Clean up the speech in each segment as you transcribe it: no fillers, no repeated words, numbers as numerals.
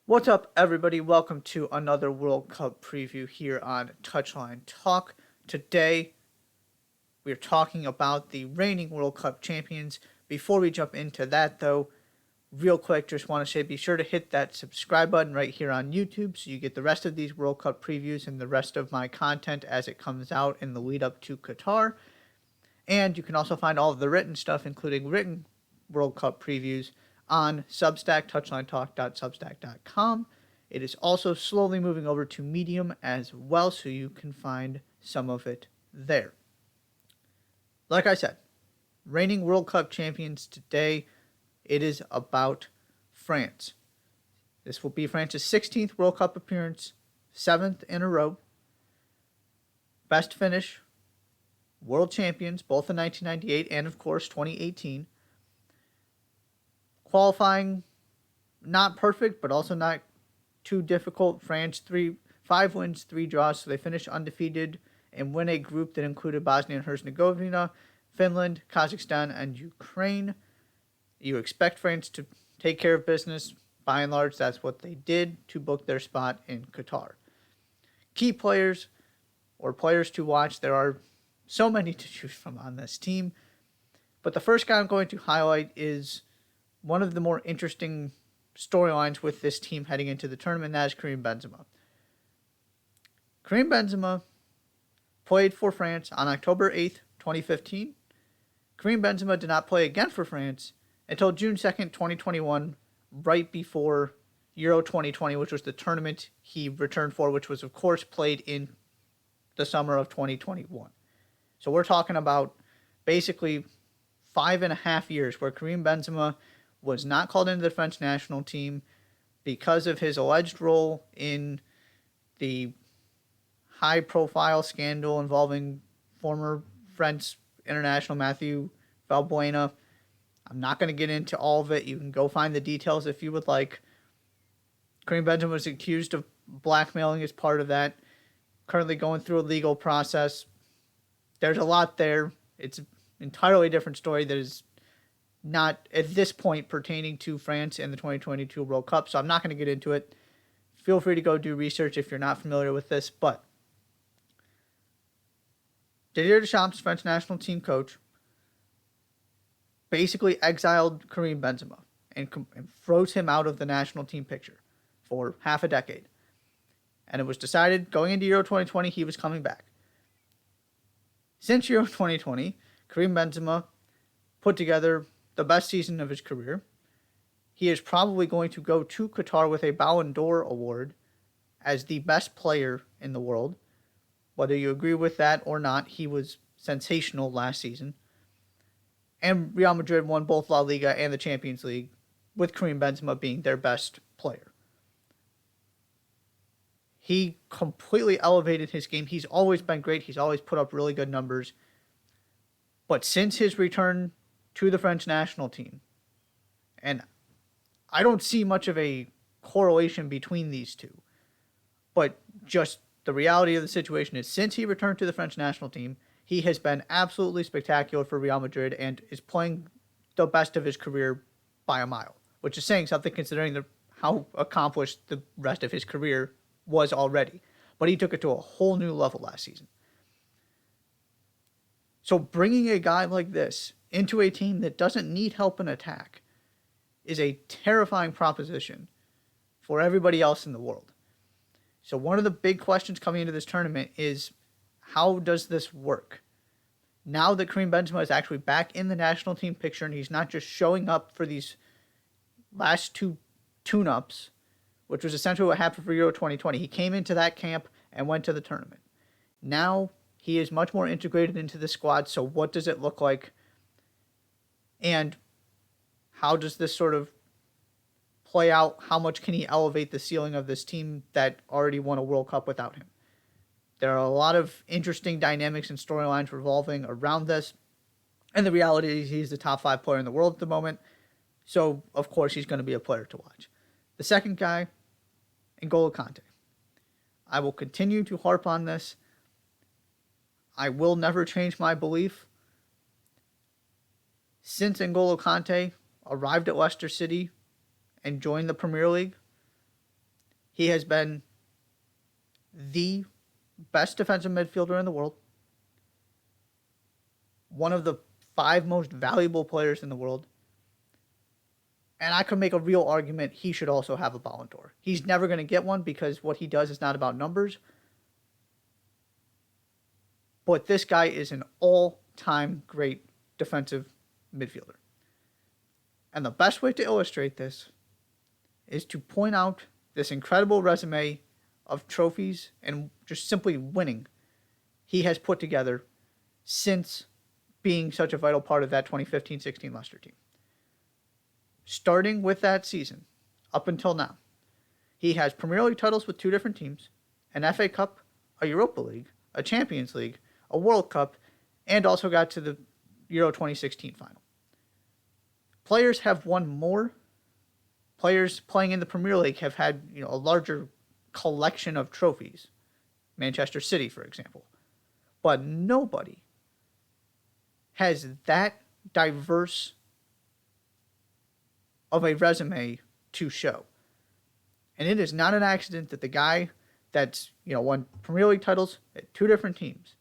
What's up, everybody? Welcome to another World Cup preview here on Touchline Talk. Today, we're talking about the reigning World Cup champions. Before we jump into that, though, real quick, just want to say be sure to hit that subscribe button right here on YouTube so you get the rest of these World Cup previews and the rest of my content as it comes out in the lead up to Qatar. And you can also find all of the written stuff, including written World Cup previews, on Substack, touchlinetalk.substack.com. It is also slowly moving over to Medium as well, so you can find some of it there. Like I said, reigning World Cup champions today, it is about France. This will be France's 16th World Cup appearance, 7th in a row. Best finish, world champions, both in 1998 and, of course, 2018. Qualifying, not perfect, but also not too difficult. France, 5 wins, 3 draws, so they finished undefeated and win a group that included Bosnia and Herzegovina, Finland, Kazakhstan, and Ukraine. You expect France to take care of business. By and large, that's what they did to book their spot in Qatar. Key players or players to watch, there are so many to choose from on this team. But the first guy I'm going to highlight is one of the more interesting storylines with this team heading into the tournament, that is Karim Benzema. Karim Benzema played for France on October 8th, 2015. Karim Benzema did not play again for France until June 2nd, 2021, right before Euro 2020, which was the tournament he returned for, which was, of course, played in the summer of 2021. So we're talking about basically 5.5 years where Karim Benzema was not called into the French national team because of his alleged role in the high-profile scandal involving former French international Mathieu Valbuena. I'm not going to get into all of it. You can go find the details if you would like. Karim Benzema was accused of blackmailing as part of that. Currently going through a legal process. There's a lot there. It's an entirely different story that is not at this point pertaining to France and the 2022 World Cup, so I'm not going to get into it. Feel free to go do research if you're not familiar with this, but Didier Deschamps, French national team coach, basically exiled Karim Benzema and froze him out of the national team picture for half a decade. And it was decided going into Euro 2020 he was coming back. Since Euro 2020, Karim Benzema put together the best season of his career. He is probably going to go to Qatar with a Ballon d'Or award as the best player in the world. Whether you agree with that or not, he was sensational last season. And Real Madrid won both La Liga and the Champions League, with Karim Benzema being their best player. He completely elevated his game. He's always been great. He's always put up really good numbers. But since his return to the French national team, and I don't see much of a correlation between these two, but just the reality of the situation is since he returned to the French national team, he has been absolutely spectacular for Real Madrid and is playing the best of his career by a mile, which is saying something considering how accomplished the rest of his career was already. But he took it to a whole new level last season. So bringing a guy like this into a team that doesn't need help in attack is a terrifying proposition for everybody else in the world. So one of the big questions coming into this tournament is, how does this work? Now that Karim Benzema is actually back in the national team picture and he's not just showing up for these last two tune-ups, which was essentially what happened for Euro 2020. He came into that camp and went to the tournament. Now he is much more integrated into the squad, so what does it look like? And how does this sort of play out? How much can he elevate the ceiling of this team that already won a World Cup without him? There are a lot of interesting dynamics and storylines revolving around this. And the reality is he's the top 5 player in the world at the moment. So, of course, he's going to be a player to watch. The second guy, N'Golo Kante. I will continue to harp on this. I will never change my belief. Since N'Golo Kante arrived at Leicester City and joined the Premier League, He has been the best defensive midfielder in the world, one of the 5 most valuable players in the world, and I could make a real argument he should also have a Ballon d'Or. He's never going to get one because what he does is not about numbers, but this guy is an all-time great defensive midfielder. And the best way to illustrate this is to point out this incredible resume of trophies and just simply winning he has put together since being such a vital part of that 2015-16 Leicester team. Starting with that season, up until now, he has Premier League titles with 2 different teams, an FA Cup, a Europa League, a Champions League, a World Cup, and also got to the Euro 2016 final. Players have won more. Players playing in the Premier League have had, a larger collection of trophies. Manchester City, for example. But nobody has that diverse of a resume to show. And it is not an accident that the guy that's, won Premier League titles at 2 different teams,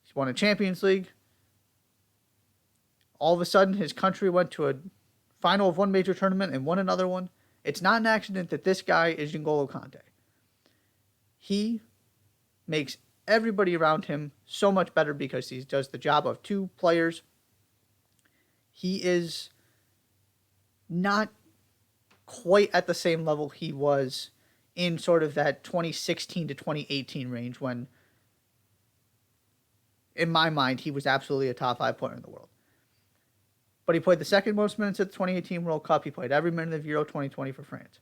he's won a Champions League, all of a sudden his country went to a final of one major tournament and won another one. It's not an accident that this guy is N'Golo Kante. He makes everybody around him so much better because he does the job of 2 players. He is not quite at the same level he was in sort of that 2016 to 2018 range when, in my mind, he was absolutely a top 5 player in the world. But he played the second most minutes at the 2018 World Cup. He played every minute of Euro 2020 for France.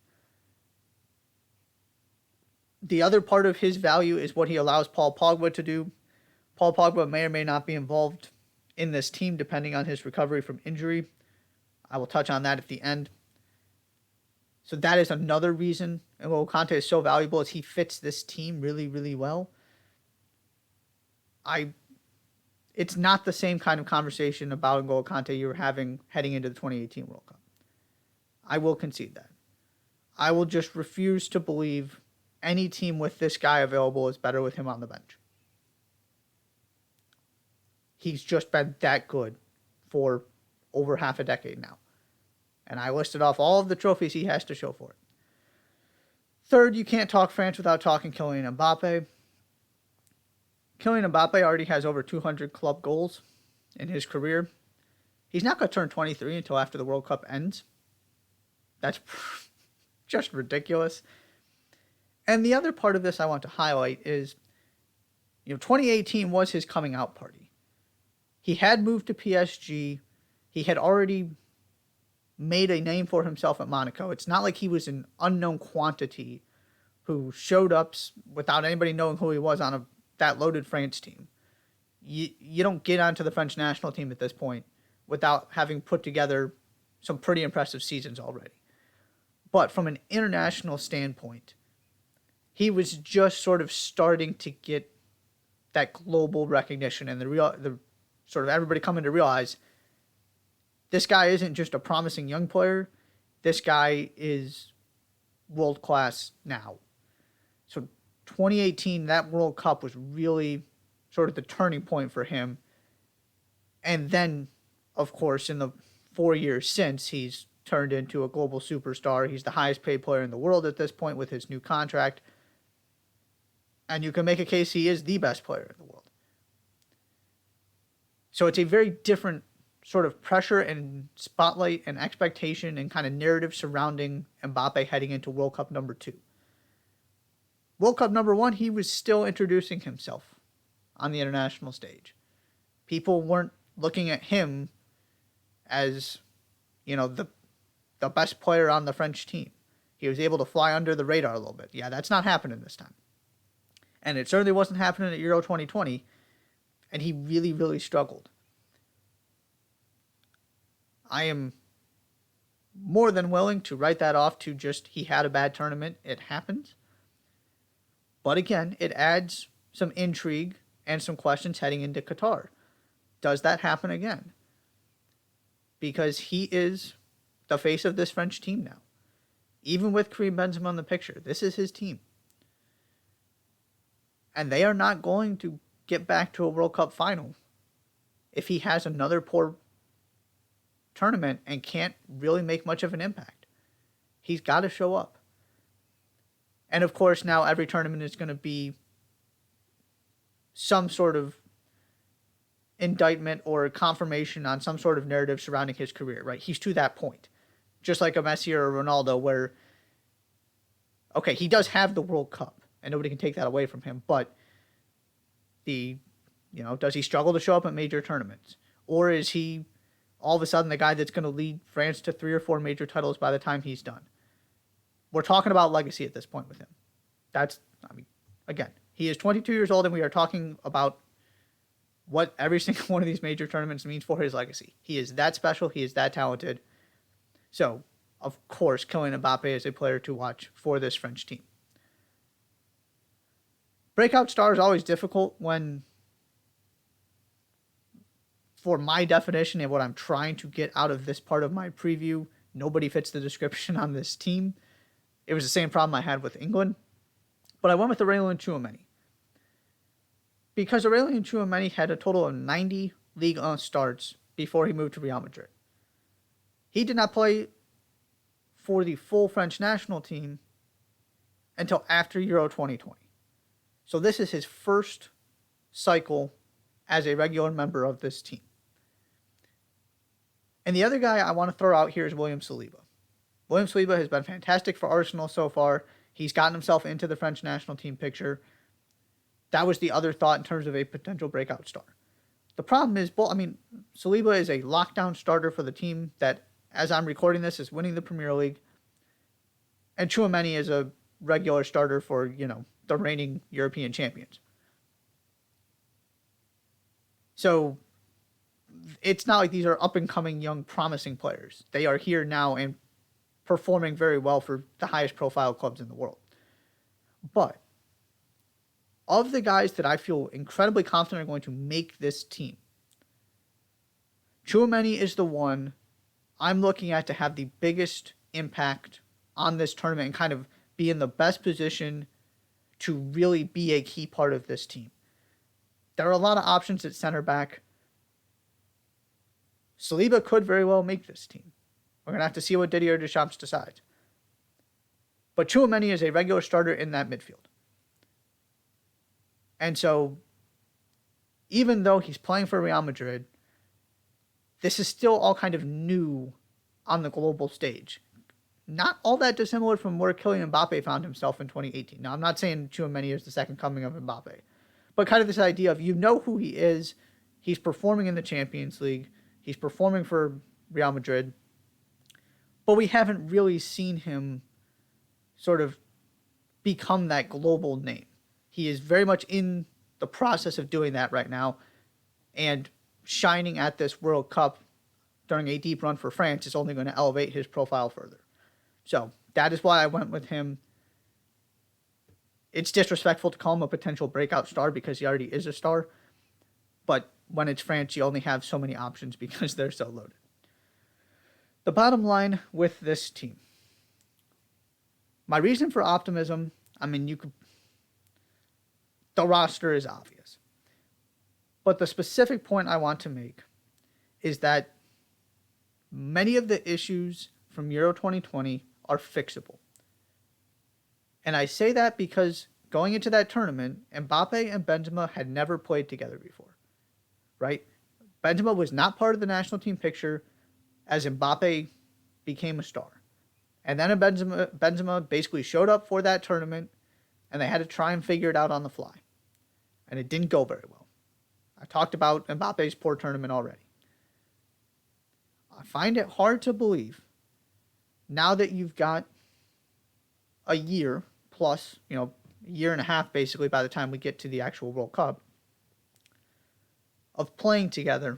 The other part of his value is what he allows Paul Pogba to do. Paul Pogba may or may not be involved in this team depending on his recovery from injury. I will touch on that at the end. So that is another reason N'Golo Kante is so valuable, is he fits this team really, really well. It's not the same kind of conversation about N'Golo Kante you were having heading into the 2018 World Cup. I will concede that. I will just refuse to believe any team with this guy available is better with him on the bench. He's just been that good for over half a decade now. And I listed off all of the trophies he has to show for it. Third, you can't talk France without talking Kylian Mbappe. Kylian Mbappe already has over 200 club goals in his career. He's not going to turn 23 until after the World Cup ends. That's just ridiculous. And the other part of this I want to highlight is, 2018 was his coming out party. He had moved to PSG. He had already made a name for himself at Monaco. It's not like he was an unknown quantity who showed up without anybody knowing who he was on that loaded France team. You don't get onto the French national team at this point without having put together some pretty impressive seasons already. But from an international standpoint, he was just sort of starting to get that global recognition and the sort of everybody coming to realize this guy isn't just a promising young player. This guy is world class now. So 2018, that World Cup was really sort of the turning point for him. And then, of course, in the 4 years since, he's turned into a global superstar. He's the highest paid player in the world at this point with his new contract. And you can make a case he is the best player in the world. So it's a very different sort of pressure and spotlight and expectation and kind of narrative surrounding Mbappe heading into World Cup number 2. World Cup number 1, he was still introducing himself on the international stage. People weren't looking at him as, the best player on the French team. He was able to fly under the radar a little bit. Yeah, that's not happening this time. And it certainly wasn't happening at Euro 2020. And he really, really struggled. I am more than willing to write that off to just he had a bad tournament. It happens. But again, it adds some intrigue and some questions heading into Qatar. Does that happen again? Because he is the face of this French team now. Even with Karim Benzema in the picture, this is his team. And they are not going to get back to a World Cup final if he has another poor tournament and can't really make much of an impact. He's got to show up. And of course, now every tournament is going to be some sort of indictment or confirmation on some sort of narrative surrounding his career, right? He's to that point. Just like a Messi or a Ronaldo, where, okay, he does have the World Cup, and nobody can take that away from him, but does he struggle to show up at major tournaments? Or is he all of a sudden the guy that's going to lead France to 3 or 4 major titles by the time he's done? We're talking about legacy at this point with him. Again, he is 22 years old, and we are talking about what every single one of these major tournaments means for his legacy. He is that special. He is that talented. So, of course, Kylian Mbappe is a player to watch for this French team. Breakout star is always difficult when, for my definition and what I'm trying to get out of this part of my preview, nobody fits the description on this team. It was the same problem I had with England. But I went with Aurelien Tchouameni. Because Aurelien Tchouameni had a total of 90 Ligue 1 starts before he moved to Real Madrid. He did not play for the full French national team until after Euro 2020. So this is his first cycle as a regular member of this team. And the other guy I want to throw out here is William Saliba. William Saliba has been fantastic for Arsenal so far. He's gotten himself into the French national team picture. That was the other thought in terms of a potential breakout star. The problem is, Saliba is a lockdown starter for the team that, as I'm recording this, is winning the Premier League. And Tchouameni is a regular starter for, the reigning European champions. So it's not like these are up-and-coming, young, promising players. They are here now and performing very well for the highest profile clubs in the world. But of the guys that I feel incredibly confident are going to make this team, Tchouameni is the one I'm looking at to have the biggest impact on this tournament and kind of be in the best position to really be a key part of this team. There are a lot of options at center back. Saliba could very well make this team. We're going to have to see what Didier Deschamps decides. But Tchouameni is a regular starter in that midfield. And so, even though he's playing for Real Madrid, this is still all kind of new on the global stage. Not all that dissimilar from where Kylian Mbappe found himself in 2018. Now, I'm not saying Tchouameni is the second coming of Mbappe, but kind of this idea of who he is. He's performing in the Champions League. He's performing for Real Madrid. But we haven't really seen him sort of become that global name. He is very much in the process of doing that right now. And shining at this World Cup during a deep run for France is only going to elevate his profile further. So that is why I went with him. It's disrespectful to call him a potential breakout star because he already is a star. But when it's France, you only have so many options because they're so loaded. The bottom line with this team. My reason for optimism, the roster is obvious. But the specific point I want to make is that many of the issues from Euro 2020 are fixable. And I say that because going into that tournament, Mbappe and Benzema had never played together before, right? Benzema was not part of the national team picture as Mbappe became a star. And then Benzema basically showed up for that tournament, and they had to try and figure it out on the fly. And it didn't go very well. I talked about Mbappe's poor tournament already. I find it hard to believe, now that you've got a year plus, a year and a half basically by the time we get to the actual World Cup, of playing together,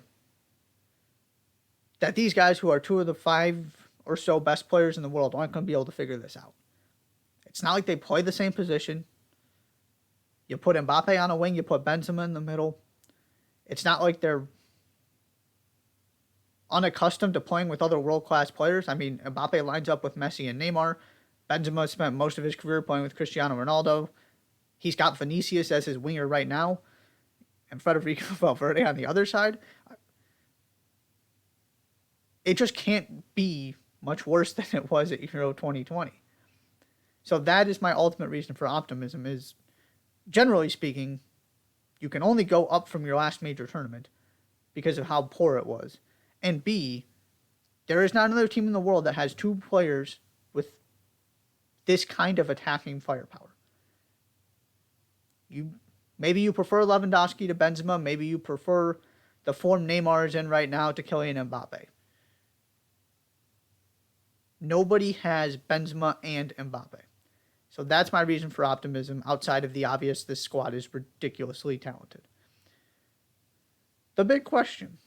that these guys who are two of the 5 or so best players in the world aren't going to be able to figure this out. It's not like they play the same position. You put Mbappe on a wing, you put Benzema in the middle. It's not like they're unaccustomed to playing with other world-class players. Mbappe lines up with Messi and Neymar. Benzema spent most of his career playing with Cristiano Ronaldo. He's got Vinicius as his winger right now, and Federico Valverde on the other side. It just can't be much worse than it was at Euro 2020. So that is my ultimate reason for optimism is, generally speaking, you can only go up from your last major tournament because of how poor it was. And B, there is not another team in the world that has two players with this kind of attacking firepower. Maybe you prefer Lewandowski to Benzema. Maybe you prefer the form Neymar is in right now to Kylian Mbappe. Nobody has Benzema and Mbappe. So that's my reason for optimism outside of the obvious this squad is ridiculously talented. The big question,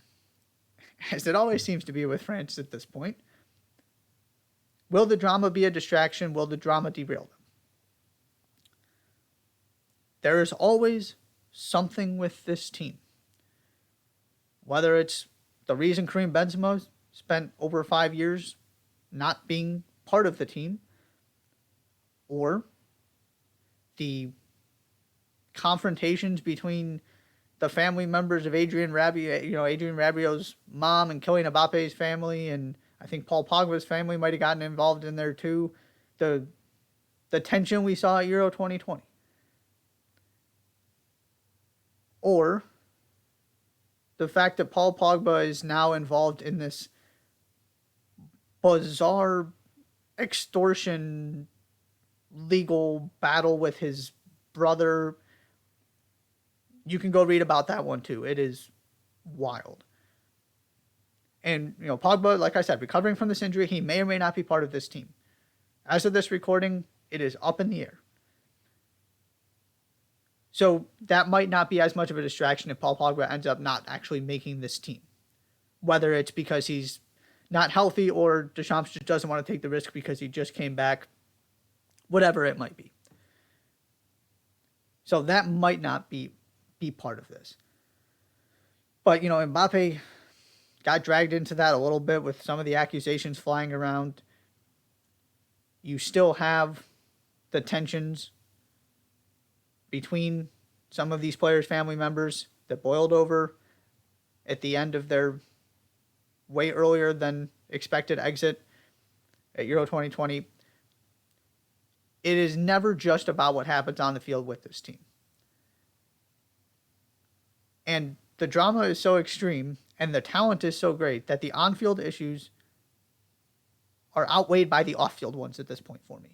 as it always seems to be with France at this point, will the drama be a distraction? Will the drama derail them? There is always something with this team. Whether it's the reason Karim Benzema spent over 5 years not being part of the team, or the confrontations between the family members of Adrien Rabiot's mom and Kylian Mbappe's family, and I think Paul Pogba's family might have gotten involved in there too. The tension we saw at Euro 2020. Or the fact that Paul Pogba is now involved in this bizarre extortion legal battle with his brother. You can go read about that one too. It is wild. And, Pogba, like I said, recovering from this injury, he may or may not be part of this team. As of this recording, it is up in the air. So that might not be as much of a distraction if Paul Pogba ends up not actually making this team. Whether it's because he's not healthy or Deschamps just doesn't want to take the risk because he just came back. Whatever it might be. So that might not be part of this. But, Mbappe got dragged into that a little bit with some of the accusations flying around. You still have the tensions between some of these players' family members that boiled over at the end of their way earlier than expected exit at Euro 2020. It is never just about what happens on the field with this team. And the drama is so extreme and the talent is so great that the on-field issues are outweighed by the off-field ones at this point for me.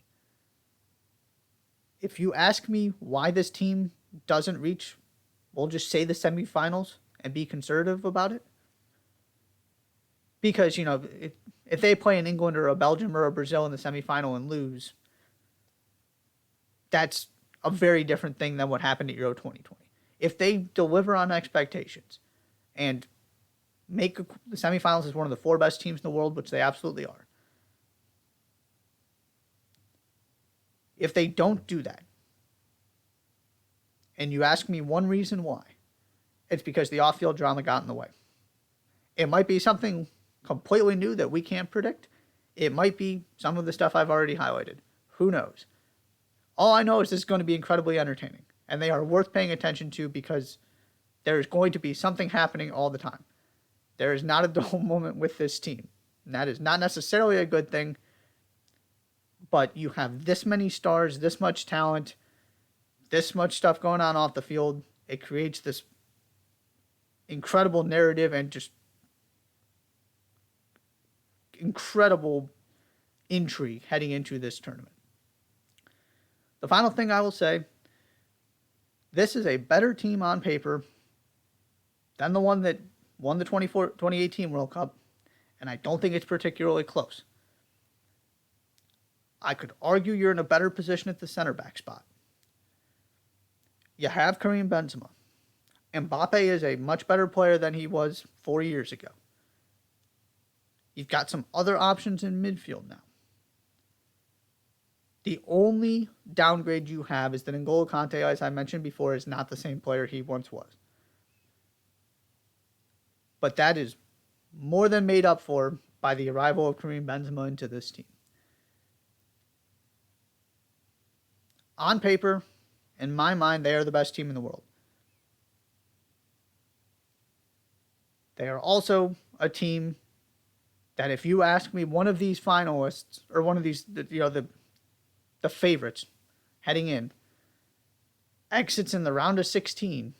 If you ask me why this team doesn't reach, we'll just say the semifinals and be conservative about it. Because, if they play in England or a Belgium or a Brazil in the semifinal and lose, that's a very different thing than what happened at Euro 2020. If they deliver on expectations and make the semifinals as one of the 4 best teams in the world, which they absolutely are, if they don't do that, and you ask me one reason why, it's because the off-field drama got in the way. It might be something completely new that we can't predict. It might be some of the stuff I've already highlighted. Who knows? All I know is this is going to be incredibly entertaining, and they are worth paying attention to because there is going to be something happening all the time. There is not a dull moment with this team, and that is not necessarily a good thing, but you have this many stars, this much talent, this much stuff going on off the field. It creates this incredible narrative and just incredible intrigue heading into this tournament. The final thing I will say, this is a better team on paper than the one that won the 2018 World Cup, and I don't think it's particularly close. I could argue you're in a better position at the center back spot. You have Karim Benzema. Mbappe is a much better player than he was 4 years ago. You've got some other options in midfield now. The only downgrade you have is that N'Golo Kante, as I mentioned before, is not the same player he once was. But that is more than made up for by the arrival of Karim Benzema into this team. On paper, in my mind, they are the best team in the world. They are also a team that if you ask me one of these finalists or one of these, the favorites heading in, exits in the round of 16,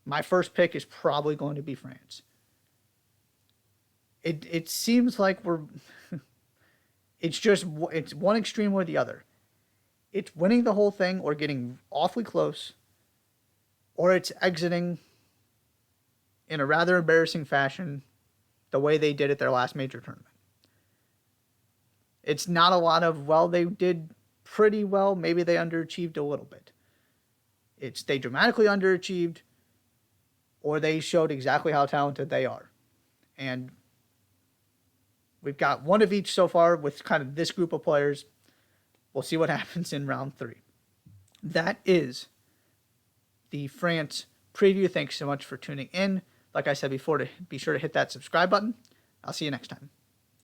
my first pick is probably going to be France. It seems like it's one extreme or the other. It's winning the whole thing or getting awfully close, or it's exiting in a rather embarrassing fashion the way they did at their last major tournament. It's not a lot of, well, they did pretty well, maybe they underachieved a little bit. It's they dramatically underachieved, or they showed exactly how talented they are. And we've got one of each so far with kind of this group of players. We'll see what happens in round 3. That is the France preview. Thanks so much for tuning in. Like I said before, to be sure to hit that subscribe button. I'll see you next time.